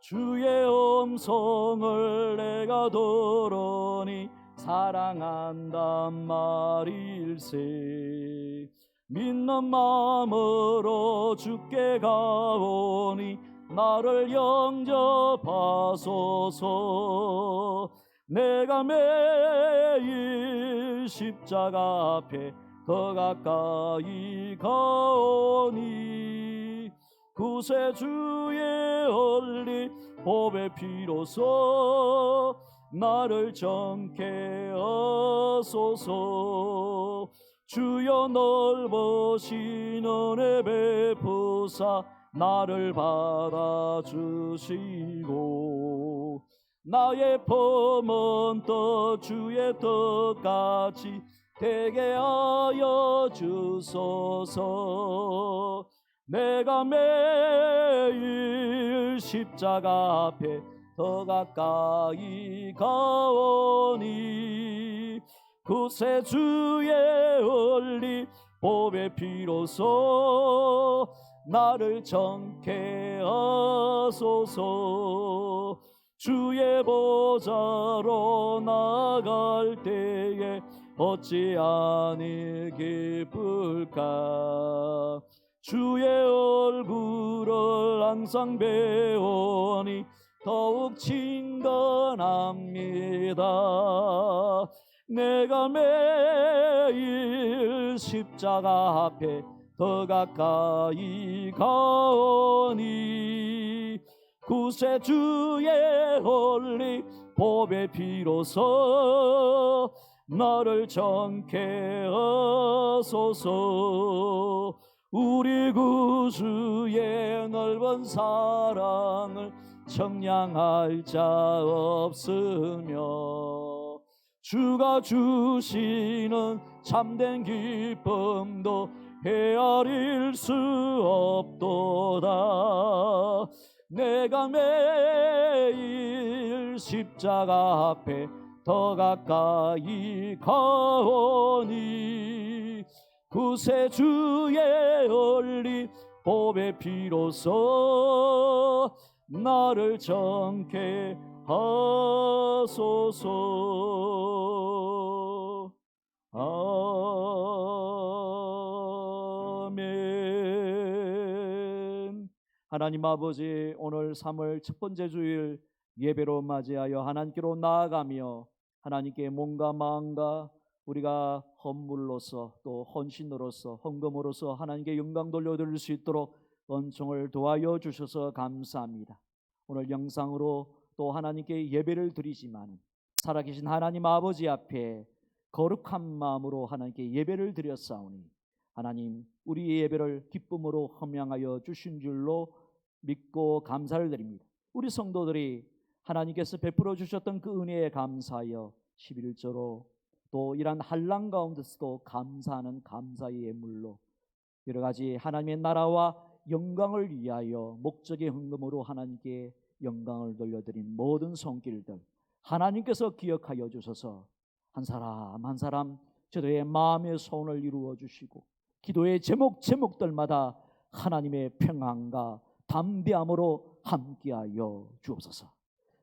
주의 음성을 내가 들으니 사랑한단 말일세. 믿는 마음으로 주께 가오니 나를 영접하소서. 내가 매일 십자가 앞에 더 가까이 가오니 구세주의 흘린 보배 피로써 나를 정케 하소서. 주여 넓으신 은혜 베푸사 나를 받아주시고 나의 품은 떡 주의 떡같이 되게 하여 주소서. 내가 매일 십자가 앞에 더 가까이 가오니 구세주의 얼리 보배 피로써 나를 정케 하소서. 주의 보좌로 나갈 때에 어찌 아니 기쁠까. 주의 얼굴을 항상 배우니 더욱 친근합니다. 내가 매일 십자가 앞에 더 가까이 가오니 구세주의 홀리 보배 피로써 나를 정케 하소서. 우리 구주의 넓은 사랑을 청량할 자 없으며 주가 주시는 참된 기쁨도 헤아릴 수 없도다. 내가 매일 십자가 앞에 더 가까이 가오니 구세주의 얼리 보배 피로써 나를 정케 하소서. 아멘. 하나님 아버지, 오늘 3월 첫 번째 주일 예배로 맞이하여 하나님께로 나아가며 하나님께 몸과 마음과 우리가 헌물로서 또 헌신으로서 헌금으로서 하나님께 영광 돌려드릴 수 있도록 은총을 도와여 주셔서 감사합니다. 오늘 영상으로 또 하나님께 예배를 드리지만 살아계신 하나님 아버지 앞에 거룩한 마음으로 하나님께 예배를 드렸사오니 하나님 우리의 예배를 기쁨으로 헌명하여 주신 줄로 믿고 감사를 드립니다. 우리 성도들이 하나님께서 베풀어 주셨던 그 은혜에 감사하여 11조로 또 이러한 한란 가운데서도 감사하는 감사의 예물로 여러 가지 하나님의 나라와 영광을 위하여 목적의 헌금으로 하나님께 영광을 돌려드린 모든 손길들 하나님께서 기억하여 주셔서 한 사람 한 사람 저들의 마음의 소원을 이루어 주시고 기도의 제목들마다 하나님의 평안과 담대함으로 함께하여 주옵소서.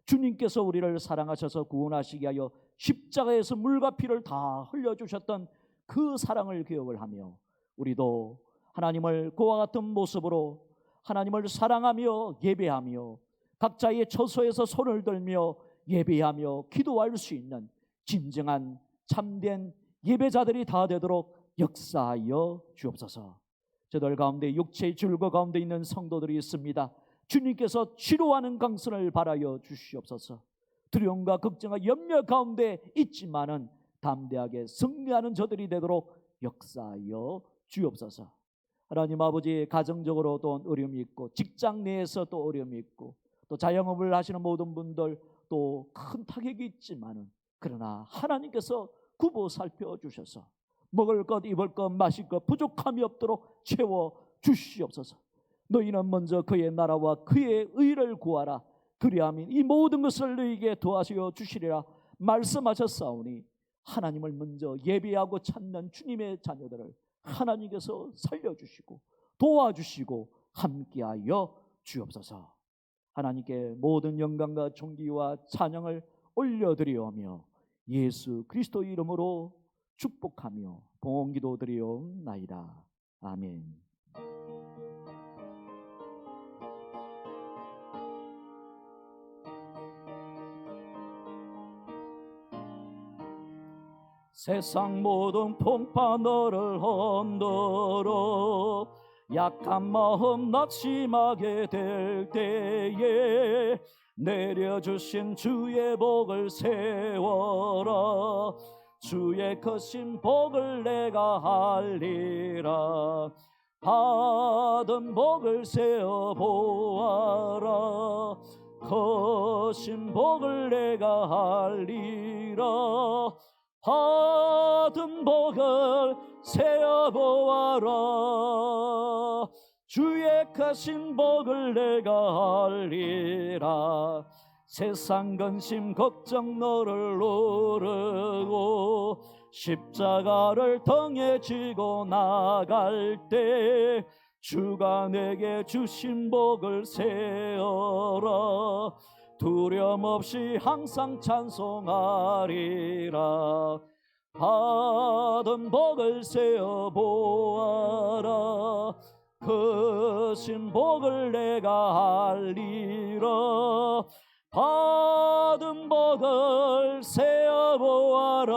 주님께서 우리를 사랑하셔서 구원하시게 하여 십자가에서 물과 피를 다 흘려주셨던 그 사랑을 기억을 하며 우리도 하나님을 그와 같은 모습으로 하나님을 사랑하며 예배하며 각자의 처소에서 손을 들며 예배하며 기도할 수 있는 진정한 참된 예배자들이 다 되도록 역사하여 주옵소서. 저들 가운데 육체의 줄거 가운데 있는 성도들이 있습니다. 주님께서 치료하는 강선을 바라여 주시옵소서. 두려움과 걱정과 염려 가운데 있지만은 담대하게 승리하는 저들이 되도록 역사하여 주옵소서. 하나님 아버지, 가정적으로 또 어려움이 있고 직장 내에서 또 어려움이 있고 또 자영업을 하시는 모든 분들 또 큰 타격이 있지만은 그러나 하나님께서 굽어 살펴주셔서 먹을 것 입을 것 마실 것 부족함이 없도록 채워 주시옵소서. 너희는 먼저 그의 나라와 그의 의를 구하라. 그리하면 이 모든 것을 너희에게 도와주어 주시리라 말씀하셨사오니 하나님을 먼저 예배하고 찾는 주님의 자녀들을 하나님께서 살려주시고 도와주시고 함께하여 주옵소서. 하나님께 모든 영광과 존귀와 찬양을 올려드리오며 예수 그리스도의 이름으로 축복하며 봉헌기도 드리옵나이다. 아멘. 세상 모든 풍파 너를 흔들어 약한 마음 낙심하게 될 때에 내려주신 주의 복을 세워라. 주의 크신 복을 내가 알리라. 받은 복을 세어보아라. 크신 복을 내가 알리라. 받은 복을 세어보아라. 주의 크신 복을 내가 알리라. 세상 근심 걱정 너를 누르고 십자가를 등에 지고 나갈 때 주가 내게 주신 복을 세어라. 두려움 없이 항상 찬송하리라. 받은 복을 세어 보아라. 크신 복을 내가 알리라. 받은 복을 세어 보아라.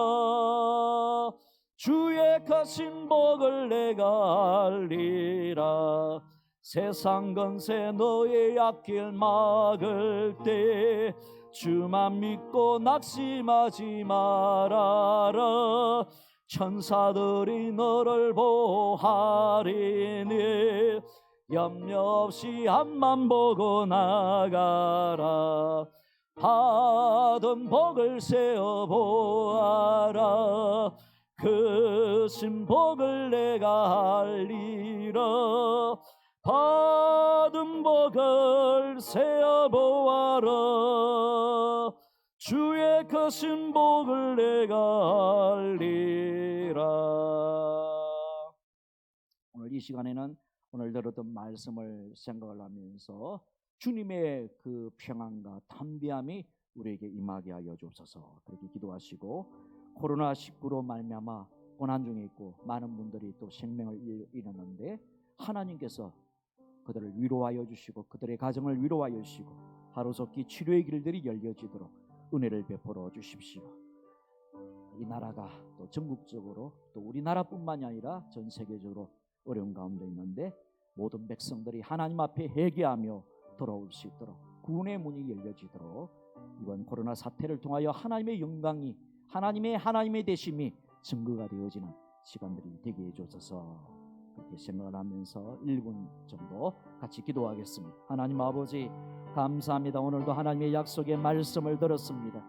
주의 크신 복을 내가 알리라. 세상 건세 너의 앞길 막을 때 주만 믿고 낙심하지 말아라. 천사들이 너를 보호하리니 염려 없이 앞만 보고 나가라. 받은 복을 세어 보아라. 크신 복을 내가 알리라. 받은 복을 세어 보아라. 주의 크신 복을 내가 알리라. 오늘 이 시간에는 오늘 들었던 말씀을 생각을 하면서 주님의 그 평안과 담대함이 우리에게 임하게 하여 주옵소서. 그렇게 기도하시고, 코로나19로 말미암아 고난 중에 있고 많은 분들이 또 생명을 잃었는데 하나님께서 그들을 위로하여 주시고 그들의 가정을 위로하여 주시고 하루속히 치료의 길들이 열려지도록 은혜를 베풀어 주십시오. 이 나라가 또 전국적으로 또 우리나라뿐만이 아니라 전 세계적으로 어려운 가운데 있는데 모든 백성들이 하나님 앞에 회개하며 돌아올 수 있도록 구원의 문이 열려지도록 이번 코로나 사태를 통하여 하나님의 영광이 하나님의 되심이 증거가 되어지는 시간들이 되게 해주셔서 그렇게 생각을 하면서 1분 정도 같이 기도하겠습니다. 하나님 아버지 감사합니다. 오늘도 하나님의 약속의 말씀을 들었습니다.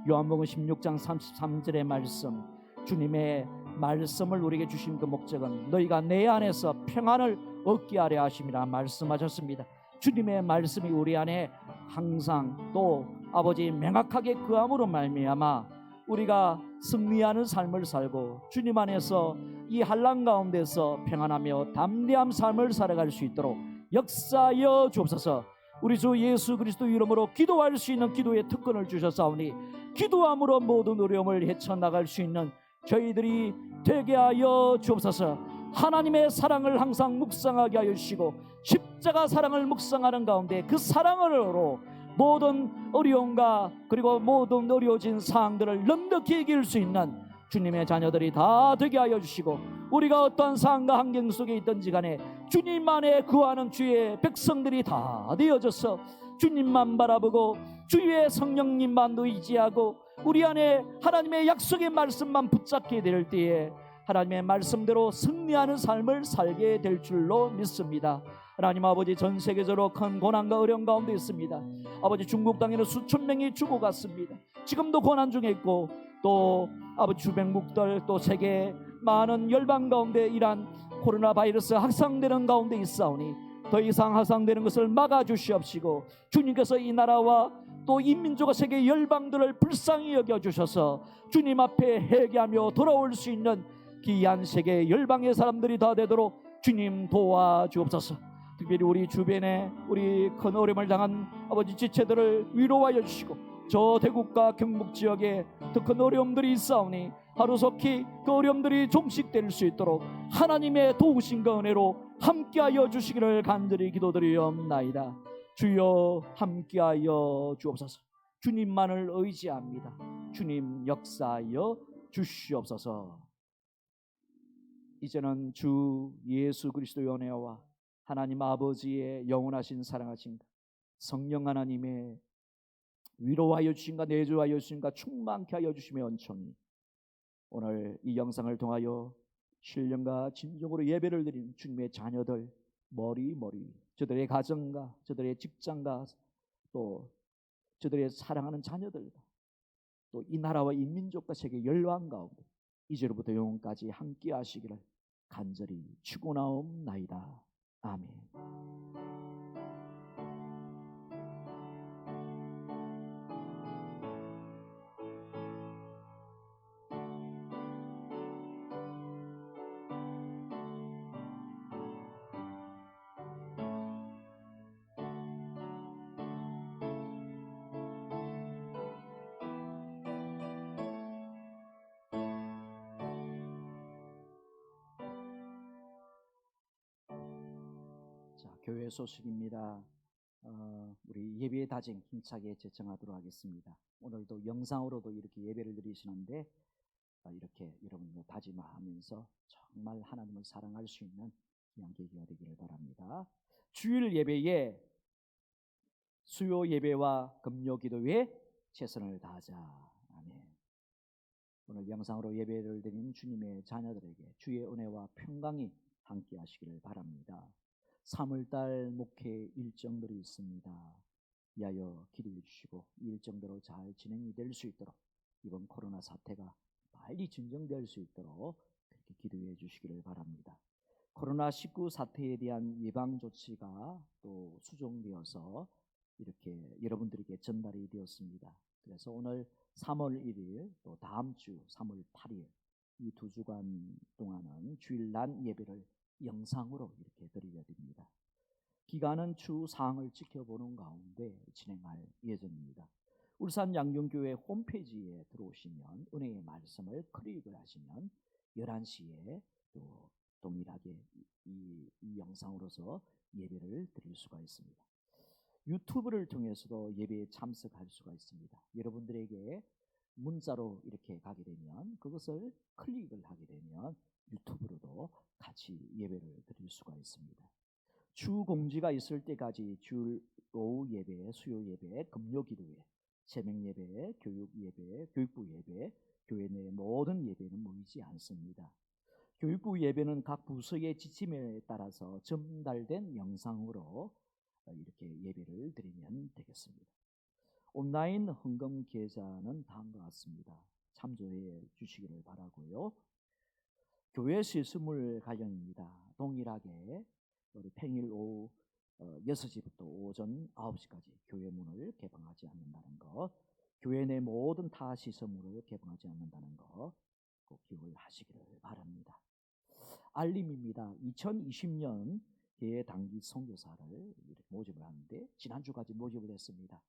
요한복음 16장 33절의 말씀, 주님의 말씀을 우리에게 주신 그 목적은 너희가 내 안에서 평안을 얻게 하려 하심이라 말씀하셨습니다. 주님의 말씀이 우리 안에 항상 또 아버지 명확하게 그함으로 말미암아 우리가 승리하는 삶을 살고 주님 안에서 이 환난 가운데서 평안하며 담대한 삶을 살아갈 수 있도록 역사하여 주옵소서. 우리 주 예수 그리스도 이름으로 기도할 수 있는 기도의 특권을 주셨사오니 기도함으로 모든 어려움을 헤쳐나갈 수 있는 저희들이 되게 하여 주옵소서. 하나님의 사랑을 항상 묵상하게 하여 주시고 십자가 사랑을 묵상하는 가운데 그 사랑으로 모든 어려움과 그리고 모든 어려워진 상황들을 넉넉히 이길 수 있는 주님의 자녀들이 다 되게 하여 주시고 우리가 어떠한 상황과 환경 속에 있든지 간에 주님 안에 거하는 주의 백성들이 다 되어져서 주님만 바라보고 주의 성령님만 의지하고 우리 안에 하나님의 약속의 말씀만 붙잡게 될 때에 하나님의 말씀대로 승리하는 삶을 살게 될 줄로 믿습니다. 하나님 아버지, 전 세계적으로 큰 고난과 어려움 가운데 있습니다. 아버지, 중국 땅에는 수천 명이 죽어갔습니다. 지금도 고난 중에 있고 또 아버지 주변국들 또 세계 많은 열방 가운데 이러한 코로나 바이러스 확산되는 가운데 있사오니 더 이상 확산되는 것을 막아주시옵시고 주님께서 이 나라와 또 인민족과 세계 열방들을 불쌍히 여겨주셔서 주님 앞에 회개하며 돌아올 수 있는 귀한 세계 열방의 사람들이 다 되도록 주님 도와주옵소서. 특별히 우리 주변에 우리 큰 어려움을 당한 아버지 지체들을 위로하여 주시고 저 대국과 경북 지역에 더 큰 어려움들이 있사오니 하루속히 그 어려움들이 종식될 수 있도록 하나님의 도우심과 은혜로 함께하여 주시기를 간절히 기도드리옵나이다. 주여 함께하여 주옵소서. 주님만을 의지합니다. 주님 역사하여 주시옵소서. 이제는 주 예수 그리스도의 은혜와 하나님 아버지의 영원하신 사랑하신 성령 하나님의 위로하여 주신가 내주하여 주신가 충만케 하여 주심의恩寵이 오늘 이 영상을 통하여 신령과 진정으로 예배를 드리는 주님의 자녀들 머리 저들의 가정과 저들의 직장과 또 저들의 사랑하는 자녀들과 또 이 나라와 이 민족과 세계 열왕 가운데 이제로부터 영원까지 함께 하시기를 간절히 축원하옵나이다. 아멘. 자, 교회 소식입니다. 우리 예배의 다짐 힘차게 제청하도록 하겠습니다. 오늘도 영상으로도 이렇게 예배를 드리시는데 이렇게 여러분도 다짐하면서 정말 하나님을 사랑할 수 있는 귀한 계기가 되기를 바랍니다. 주일 예배에 수요 예배와 금요 기도에 최선을 다하자. 아멘. 오늘 영상으로 예배를 드린 주님의 자녀들에게 주의 은혜와 평강이 함께 하시기를 바랍니다. 3월달 목회 일정들이 있습니다. 위하여 기도해 주시고 이 일정대로 잘 진행이 될 수 있도록 이번 코로나 사태가 빨리 진정될 수 있도록 그렇게 기도해 주시기를 바랍니다. 코로나19 사태에 대한 예방 조치가 또 수정되어서 이렇게 여러분들에게 전달이 되었습니다. 그래서 오늘 3월 1일 또 다음 주 3월 8일 이 2주간 동안은 주일날 예배를 영상으로 이렇게 드리게 됩니다. 기간은 주 사항을 지켜보는 가운데 진행할 예정입니다. 울산 양경교회 홈페이지에 들어오시면 은혜의 말씀을 클릭을 하시면 11시에 또 동일하게 이 영상으로서 예배를 드릴 수가 있습니다. 유튜브를 통해서도 예배에 참석할 수가 있습니다. 여러분들에게 문자로 이렇게 가게 되면 그것을 클릭을 하게 되면 유튜브로도 같이 예배를 드릴 수가 있습니다. 주 공지가 있을 때까지 주일 오후 예배, 수요 예배, 금요 기도회, 새벽 예배, 교육 예배, 교육부 예배, 교회 내 모든 예배는 모이지 않습니다. 교육부 예배는 각 부서의 지침에 따라서 전달된 영상으로 이렇게 예배를 드리면 되겠습니다. 온라인 헌금 계좌는 다음과 같습니다. 참조해 주시기를 바라고요. 교회 시스물 관련입니다. 동일하게 우리 평일 오후 6시부터 오전 9시까지 교회 문을 개방하지 않는다는 것, 교회 내 모든 타 시스물을 개방하지 않는다는 것 꼭 기억을 하시기를 바랍니다. 알림입니다. 2020년 대단기 선교사를 이렇게 모집을 하는데 지난주까지 모집을 했습니다.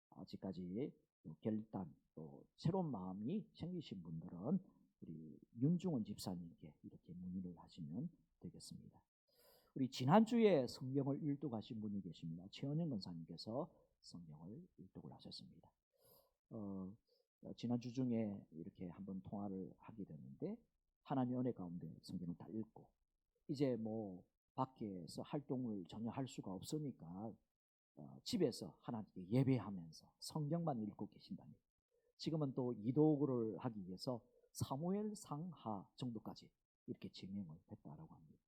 아직까지 또 결단 또 새로운 마음이 생기신 분들은 우리 윤중원 집사님께 이렇게 문의를 하시면 되겠습니다. 우리 지난주에 성경을 일독하신 분이 계십니다. 최원영 권사님께서 성경을 일독을 하셨습니다. 지난주 중에 이렇게 한번 통화를 하게 됐는데 하나님의 은혜 가운데 성경을 다 읽고 이제 뭐 밖에서 활동을 전혀 할 수가 없으니까 집에서 하나님께 예배하면서 성경만 읽고 계신다니 지금은 또 이독을 하기 위해서 사무엘 상하 정도까지 이렇게 진행을 했다라고 합니다.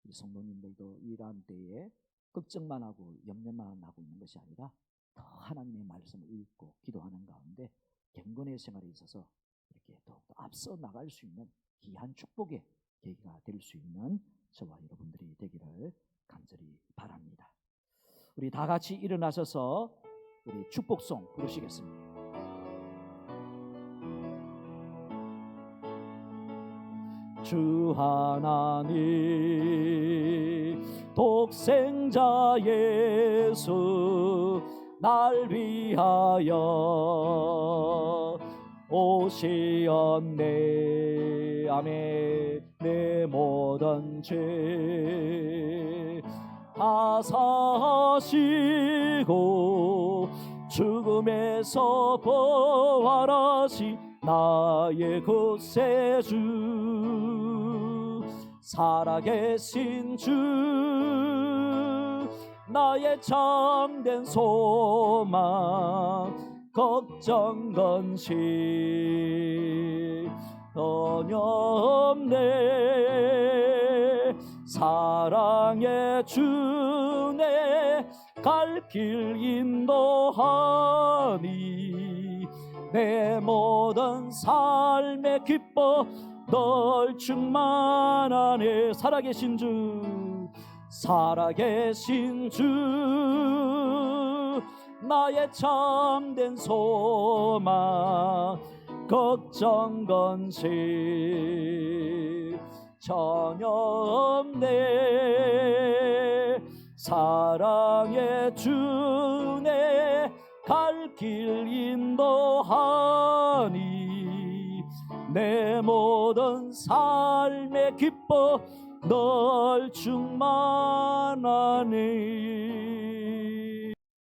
우리 성도님들도 이러한 때에 걱정만 하고 염려만 하고 있는 것이 아니라 더 하나님의 말씀을 읽고 기도하는 가운데 경건의 생활에 있어서 이렇게 더욱더 앞서 나갈 수 있는 귀한 축복의 계기가 될 수 있는 저와 여러분들이 되기를 간절히 바랍니다. 우리 다 같이 일어나셔서 우리 축복송 부르시겠습니다. 주 하나님 독생자 예수 날 위하여 오시었네. 아멘. 내 모든 죄 다 사시고 죽음에서 부활하신 나의 구세주 살아계신 주 나의 참된 소망 걱정 건식 전혀 없네. 사랑의 주내 갈 길 인도하니 내 모든 삶의 기뻐 널 충만하네. 살아계신 주 살아계신 주 나의 참된 소망 걱정 건식 전혀 없네. 사랑의 주내 갈 길 인도하니 내 모든 삶에 기뻐 널 충만하니.